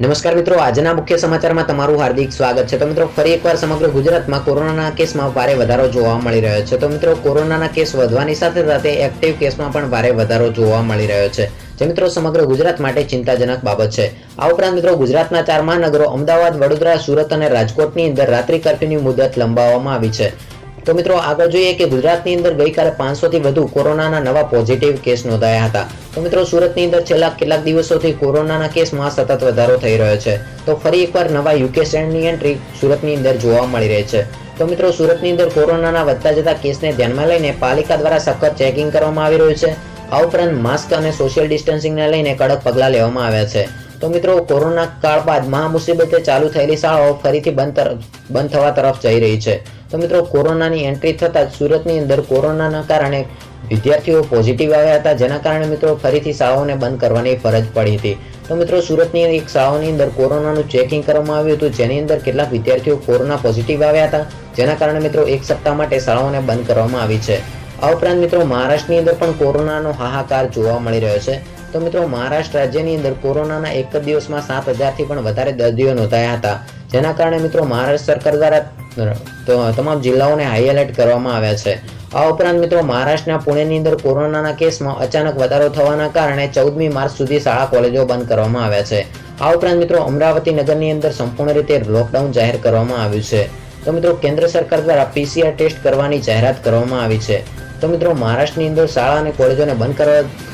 નમસ્કાર મિત્રો, આજના મુખ્ય સમાચારમાં તમારું હાર્દિક સ્વાગત છે। તો મિત્રો, ફરી એકવાર સમગ્ર ગુજરાતમાં કોરોનાના કેસમાં ભારે વધારો જોવા મળી રહ્યો છે। તો મિત્રો, કોરોનાના કેસ વધવાની સાથે સાથે એક્ટિવ કેસમાં પણ ભારે વધારો જોવા મળી રહ્યો છે, જે મિત્રો સમગ્ર ગુજરાત માટે ચિંતાજનક બાબત છે। આ ઉપરાંત મિત્રો, ગુજરાતના 4 મહાનગરો અમદાવાદ, વડોદરા, સુરત અને રાજકોટની અંદર રાત્રિ કર્ફ્યુની મુદત લંબાવવામાં આવી છે। તો મિત્રો, આગળ જોઈએ કે ગુજરાતની અંદર ગઈકાલે 500 થી વધુ કોરોનાના નવા પોઝિટિવ કેસ નોંધાયા હતા। તો મિત્રો, સુરતની અંદર છેલ્લા કેટલાક દિવસોથી કોરોનાના કેસમાં સતત વધારો થઈ રહ્યો છે। તો ફરી એકવાર નવા યુકે સ્ટ્રેન્ડની એન્ટ્રી સુરતની અંદર જોવા મળી રહી છે। તો મિત્રો, સુરતની અંદર કોરોનાના વધતા જતા કેસને ધ્યાનમાં લઈને પાલિકા દ્વારા સખત ચેકિંગ કરવામાં આવી રહ્યું છે। આ ઉપરાંત માસ્ક અને સોશિયલ ડિસ્ટન્સિંગને લઈને કડક પગલાં લેવામાં આવ્યા છે। તો મિત્રો, કોરોના કાળ બાદ મહામુસીબતે ચાલુ થયેલી શાળાઓ ફરીથી બંધ થવા તરફ જઈ રહી છે। તો મિત્રો, કોરોનાની એન્ટ્રી થતાં જ સુરતની અંદર કોરોનાના કારણે વિદ્યાર્થીઓ પોઝિટિવ આવ્યા હતા, જેના કારણે મિત્રો ફરીથી શાળાઓને બંધ કરવાની ફરજ પડી હતી। તો મિત્રો, સુરતની એક શાળાઓની અંદર કોરોનાનું ચેકિંગ કરવામાં આવ્યું હતું, જેની અંદર કેટલાક વિદ્યાર્થીઓ કોરોના પોઝિટિવ આવ્યા હતા, જેના કારણે મિત્રો 1 સપ્તાહ માટે શાળાઓને બંધ કરવામાં આવી છે। આ ઉપરાંત મિત્રો, મહારાષ્ટ્રની અંદર પણ કોરોનાનો હાહાકાર જોવા મળી રહ્યો છે। તો મિત્રો, મહારાષ્ટ્ર રાજ્યની અંદર કોરોનાના એક જ દિવસમાં 7,000 થી પણ વધારે દર્દીઓ નોંધાયા હતા, જેના કારણે મિત્રો મારાષ્ટ્ર સરકાર દ્વારા તમામ જિલ્લાઓને હાઈ એલર્ટ કરવામાં આવ્યા છે। આ ઉપરાંત મિત્રો, મહારાષ્ટ્રના પુણેની અંદર કોરોનાના કેસમાં અચાનક વધારો થવાના કારણે 14મી માર્ચ સુધી શાળા કોલેજો બંધ કરવામાં આવ્યા છે। આ ઉપરાંત મિત્રો, અમરાવતી નગરની અંદર સંપૂર્ણ રીતે લોકડાઉન જાહેર કરવામાં આવ્યું છે। તો મિત્રો, કેન્દ્ર સરકાર દ્વારા PCR ટેસ્ટ કરવાની જાહેરાત કરવામાં આવી છે। તો મિત્રો, મહારાષ્ટ્રની અંદર શાળા અને કોલેજોને બંધ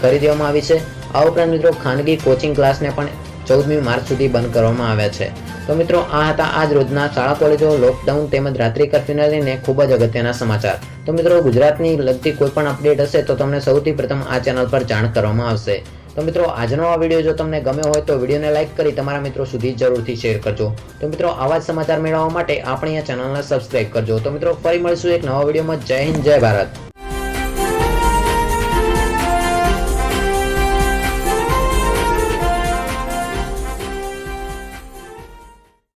કરી દેવામાં આવી છે। આ ઉપરાંત મિત્રો, ખાનગી કોચિંગ ક્લાસને પણ 14મી માર્ચ સુધી બંધ કરવામાં આવ્યા છે। તો મિત્રો, આ હતા આજ રોજના શાળા કોલેજો, લોકડાઉન તેમજ રાત્રિ કર્ફ્યુને લઈને ખૂબ જ અગત્યના સમાચાર। તો મિત્રો, ગુજરાતની લગતી કોઈ પણ અપડેટ હશે તો તમને સૌથી પ્રથમ આ ચેનલ પર જાણ કરવામાં આવશે। તો મિત્રો, આજનો આ વિડીયો જો તમને ગમ્યો હોય તો વિડીયોને લાઇક કરી તમારા મિત્રો સુધી જરૂરથી શેર કરજો। તો મિત્રો, આવા જ સમાચાર મેળવવા માટે આપણી આ ચેનલને સબસ્ક્રાઇબ કરજો। તો મિત્રો, ફરી મળીશું એક નવા વિડીયોમાં। જય હિન્દ, જય ભારત।